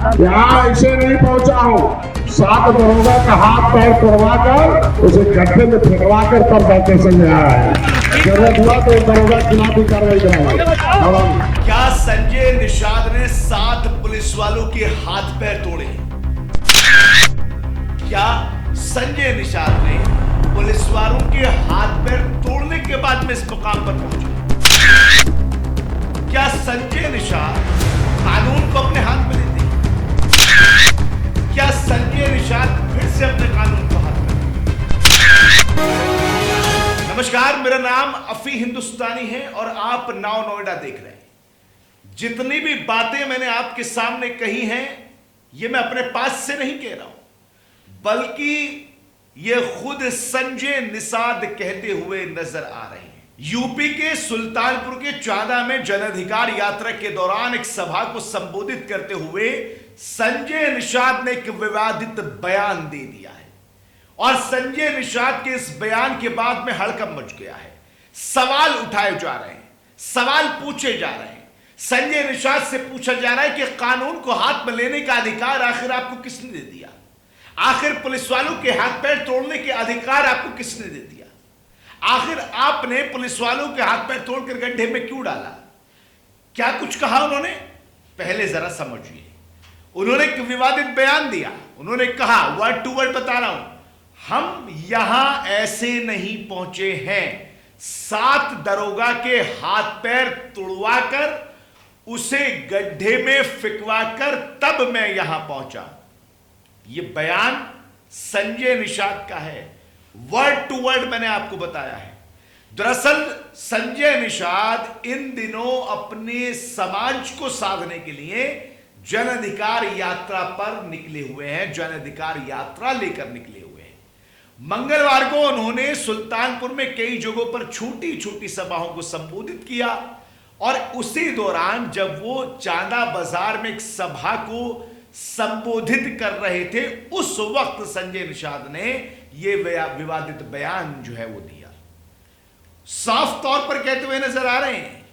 यहाँ ऐसे नहीं पहुंचा हूँ। 7 दरोगा का हाथ पैर तोड़वा कर उसे गड्ढे में फेंकवा कर तब बैठे संजय आया है। जरूरत हुआ तो दरोगा के खिलाफ भी कार्रवाई कराएंगे। क्या संजय निषाद ने 7 पुलिस वालों के हाथ पैर तोड़े? क्या संजय निषाद ने पुलिस वालों के हाथ पैर तोड़ने के बाद में इस मुकाम पर पहुंचे? क्या संजय निषाद कानून को अपने हाथ में लेते हैं? क्या संजय निषाद फिर से अपने कानून को हाथ में लेते हैं? नमस्कार, मेरा नाम अफी हिंदुस्तानी है और आप नाउ नोएडा देख रहे हैं। जितनी भी बातें मैंने आपके सामने कही हैं, ये मैं अपने पास से नहीं कह रहा हूं, बल्कि ये खुद संजय निषाद कहते हुए नजर आ रहे हैं। यूपी के सुल्तानपुर के चांदा में जन अधिकार यात्रा के दौरान एक सभा को संबोधित करते हुए संजय निषाद ने एक विवादित बयान दे दिया है और संजय निषाद के इस बयान के बाद में हड़कंप मच गया है। सवाल उठाए जा रहे हैं, सवाल पूछे जा रहे हैं। संजय निषाद से पूछा जा रहा है कि कानून को हाथ में लेने का अधिकार आखिर आपको किसने दे दिया? आखिर पुलिस वालों के हाथ पैर तोड़ने के अधिकार आपको किसने दे दिया? आखिर आपने पुलिस वालों के हाथ पैर तोड़कर गड्ढे में क्यों डाला? क्या कुछ कहा उन्होंने? पहले जरा समझिए। उन्होंने एक विवादित बयान दिया। उन्होंने कहा, वर्ड टू वर्ड बता रहा हूं, हम यहां ऐसे नहीं पहुंचे हैं। 7 दरोगा के हाथ पैर तोड़वाकर उसे गड्ढे में फिकवाकर तब मैं यहां पहुंचा। यह बयान संजय निषाद का है। वर्ड टू वर्ड मैंने आपको बताया है। दरअसल संजय निषाद इन दिनों अपने समाज को साधने के लिए जन अधिकार यात्रा पर निकले हुए हैं, जन अधिकार यात्रा लेकर निकले हुए हैं। मंगलवार को उन्होंने सुल्तानपुर में कई जगहों पर छोटी छोटी सभाओं को संबोधित किया और उसी दौरान जब वो चांदा बाजार में एक सभा को संबोधित कर रहे थे, उस वक्त संजय निषाद ने यह विवादित बयान जो है वो दिया। साफ तौर पर कहते हुए नजर आ रहे हैं।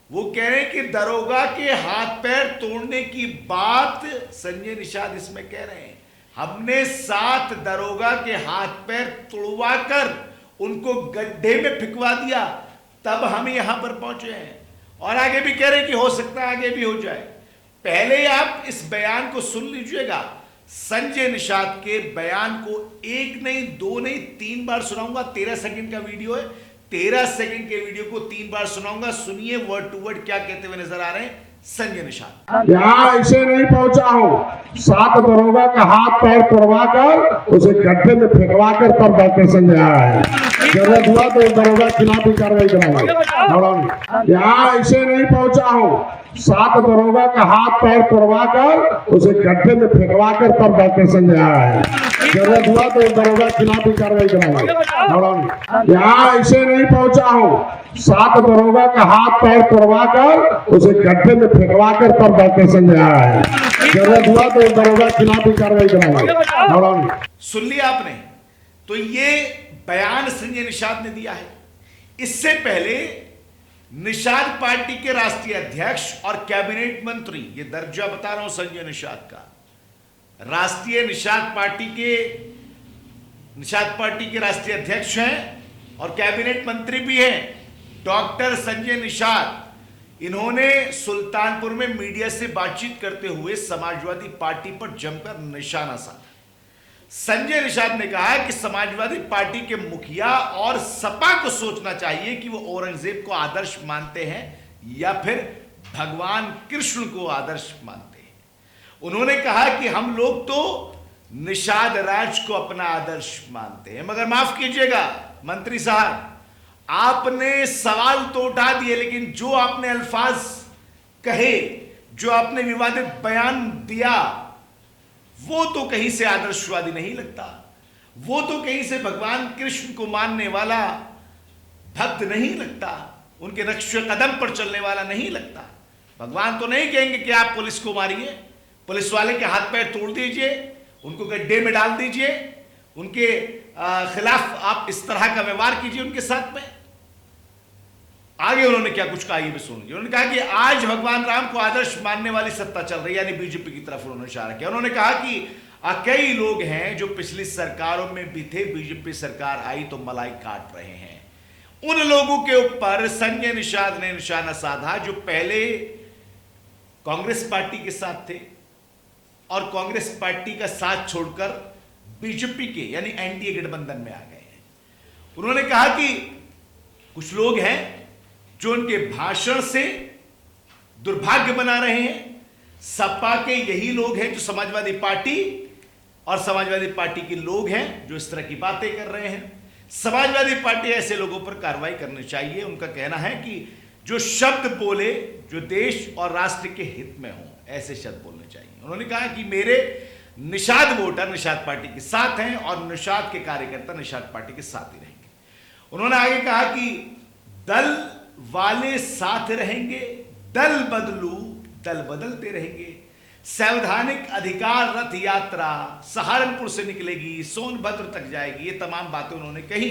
वो कह रहे हैं कि दरोगा के हाथ पैर तोड़ने की बात संजय निषाद इसमें कह रहे हैं। हमने 7 दरोगा के हाथ पैर तोड़वाकर उनको गड्ढे में फिकवा दिया, तब हम यहां पर पहुंचे हैं। और आगे भी कह रहे हैं कि हो सकता है आगे भी हो जाए। पहले आप इस बयान को सुन लीजिएगा। संजय निषाद के बयान को 1 नहीं 2 नहीं 3 बार सुनाऊंगा। 13 सेकंड का वीडियो है। 13 सेकंड के वीडियो को 3 बार सुनाऊंगा। सुनिए वर्ड टू वर्ड क्या कहते हुए नजर आ रहे हैं संजय निषाद। यहाँ ऐसे नहीं पहुंचा हूँ। 7 दरोगा का हाथ पैर तोड़वा कर उसे गड्ढे में फेंकवा कर तब बैठे संजय आया है। जरूरत हुआ तो दरोगा के खिलाफ भी कार्रवाई कराएंगे। यहाँ ऐसे नहीं पहुंचा हूँ। 7 दरोगा का हाथ पैर तोड़वा कर उसे गड्ढे में फेंकवा कर तब बैठे संजय आया है। जरूरत हुआ तो दरोगा के खिलाफ भी कार्रवाई कराएंगे। यहाँ ऐसे नहीं पहुंचा हूँ। 7 दरोगा का हाथ पैर तोड़वा कर उसे गड्ढे में फेंकवा कर तब बैठे संजय आया है। जरूरत हुआ तो दरोगा के खिलाफ भी कार्रवाई कराएंगे। सुन लिया आपने? तो ये बयान संजय निषाद ने दिया है। इससे पहले निषाद पार्टी के राष्ट्रीय अध्यक्ष और कैबिनेट मंत्री, ये दर्जा बता रहा हूं संजय निषाद का, राष्ट्रीय निषाद पार्टी के राष्ट्रीय अध्यक्ष हैं और कैबिनेट मंत्री भी हैं, डॉक्टर संजय निषाद। इन्होंने सुल्तानपुर में मीडिया से बातचीत करते हुए समाजवादी पार्टी पर जमकर निशाना साधा। संजय निषाद ने कहा कि समाजवादी पार्टी के मुखिया और सपा को सोचना चाहिए कि वो औरंगजेब को आदर्श मानते हैं या फिर भगवान कृष्ण को आदर्श मानते हैं। उन्होंने कहा कि हम लोग तो निषाद राज को अपना आदर्श मानते हैं। मगर माफ कीजिएगा मंत्री साहब, आपने सवाल तो उठा दिए, लेकिन जो आपने अल्फाज कहे, जो आपने विवादित बयान दिया, वो तो कहीं से आदर्शवादी नहीं लगता। वो तो कहीं से भगवान कृष्ण को मानने वाला भक्त नहीं लगता। उनके नक्शे कदम पर चलने वाला नहीं लगता। भगवान तो नहीं कहेंगे कि आप पुलिस को मारिए, पुलिस वाले के हाथ पैर तोड़ दीजिए, उनको गड्ढे में डाल दीजिए, उनके खिलाफ आप इस तरह का व्यवहार कीजिए उनके साथ में। आगे उन्होंने क्या कुछ कहा ये भी सुनिए। उन्होंने कहा कि आज भगवान राम को आदर्श मानने वाली सत्ता चल रही है, यानी बीजेपी की तरफ उन्होंने इशारा किया। उन्होंने कहा कि कई लोग हैं जो पिछली सरकारों में भी थे, बीजेपी सरकार आई तो मलाई काट रहे हैं। उन लोगों के ऊपर संजय निषाद ने निशाना साधा जो पहले कांग्रेस पार्टी के साथ थे और कांग्रेस पार्टी का साथ छोड़कर बीजेपी के यानी एनडीए गठबंधन में आ गए हैं। उन्होंने कहा कि कुछ लोग हैं जो उनके भाषण से दुर्भाग्य बना रहे हैं। सपा के यही लोग हैं जो समाजवादी पार्टी और समाजवादी पार्टी के लोग हैं जो इस तरह की बातें कर रहे हैं। समाजवादी पार्टी ऐसे लोगों पर कार्रवाई करनी चाहिए। उनका कहना है कि जो शब्द बोले जो देश और राष्ट्र के हित में हो, ऐसे शब्द बोलने चाहिए। उन्होंने कहा कि मेरे निषाद वोटर निषाद पार्टी के साथ हैं और निषाद के कार्यकर्ता निषाद पार्टी के साथ ही रहेंगे। उन्होंने आगे कहा कि दल वाले साथ रहेंगे, दल बदलू दल बदलते रहेंगे। संवैधानिक अधिकार रथ यात्रा सहारनपुर से निकलेगी, सोनभद्र तक जाएगी। ये तमाम बातें उन्होंने कही,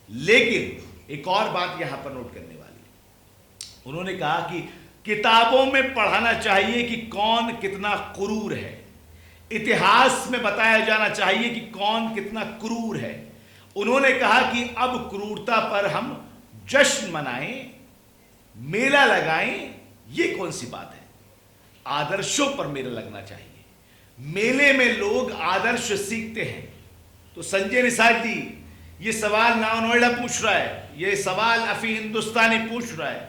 लेकिन एक और बात यहां पर नोट करने वाली है। उन्होंने कहा कि किताबों में पढ़ाना चाहिए कि कौन कितना क्रूर है, इतिहास में बताया जाना चाहिए कि कौन कितना क्रूर है। उन्होंने कहा कि अब क्रूरता पर हम जश्न मनाएं, मेला लगाएं, ये कौन सी बात है? आदर्शों पर मेला लगना चाहिए। मेले में लोग आदर्श सीखते हैं। तो संजय निषाद जी ये सवाल नाव नोएडा पूछ रहा है, ये सवाल अफी हिंदुस्तानी पूछ रहा है।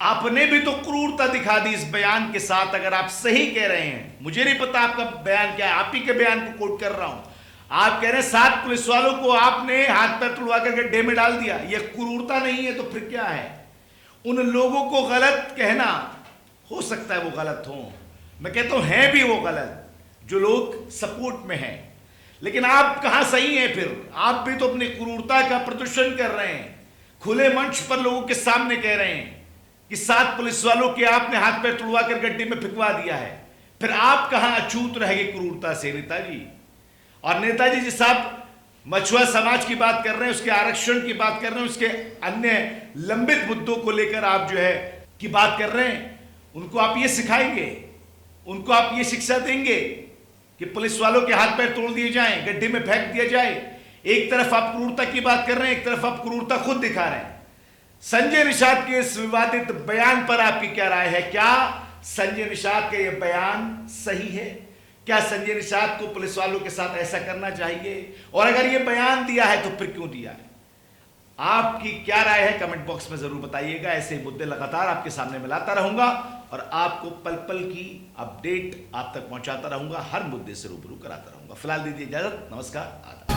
आपने भी तो क्रूरता दिखा दी इस बयान के साथ। अगर आप सही कह रहे हैं, मुझे नहीं पता आपका बयान क्या है, आप ही के बयान को कोट कर रहा हूं। आप कह रहे हैं 7 पुलिस वालों को आपने हाथ पैर तुड़वाकर गड्ढे में डाल दिया, यह क्रूरता नहीं है तो फिर क्या है? उन लोगों को गलत कहना, हो सकता है वो गलत हो, मैं कहता हूं है भी वो गलत जो लोग सपोर्ट में हैं, लेकिन आप कहां सही हैं? फिर आप भी तो अपनी क्रूरता का प्रदर्शन कर रहे हैं, खुले मंच पर लोगों के सामने कह रहे हैं कि 7 पुलिस वालों के आपने हाथ पैर तुड़वा कर गड्ढे में फिकवा दिया है। फिर आप कहां अछूत रह गए क्रूरता से नेताजी? और नेताजी जिस आप मछुआ समाज की बात कर रहे हैं, उसके आरक्षण की बात कर रहे हैं, उसके अन्य लंबित मुद्दों को लेकर आप जो है की बात कर रहे हैं, उनको आप ये सिखाएंगे, उनको आप ये शिक्षा देंगे कि पुलिस वालों के हाथ पैर तोड़ दिए जाएं, गड्ढे में फेंक दिया जाए? एक तरफ आप क्रूरता की बात कर रहे हैं, एक तरफ आप क्रूरता खुद दिखा रहे हैं। संजय निषाद के इस विवादित बयान पर आपकी क्या राय है? क्या संजय निषाद का यह बयान सही है? क्या संजय निषाद को पुलिस वालों के साथ ऐसा करना चाहिए? और अगर यह बयान दिया है तो फिर क्यों दिया है? आपकी क्या राय है कमेंट बॉक्स में जरूर बताइएगा। ऐसे मुद्दे लगातार आपके सामने मैं लाता रहूंगा और आपको पल पल की अपडेट आप तक पहुंचाता रहूंगा, हर मुद्दे से रूबरू कराता रहूंगा। फिलहाल दीजिए इजाजत, नमस्कार, आदाब।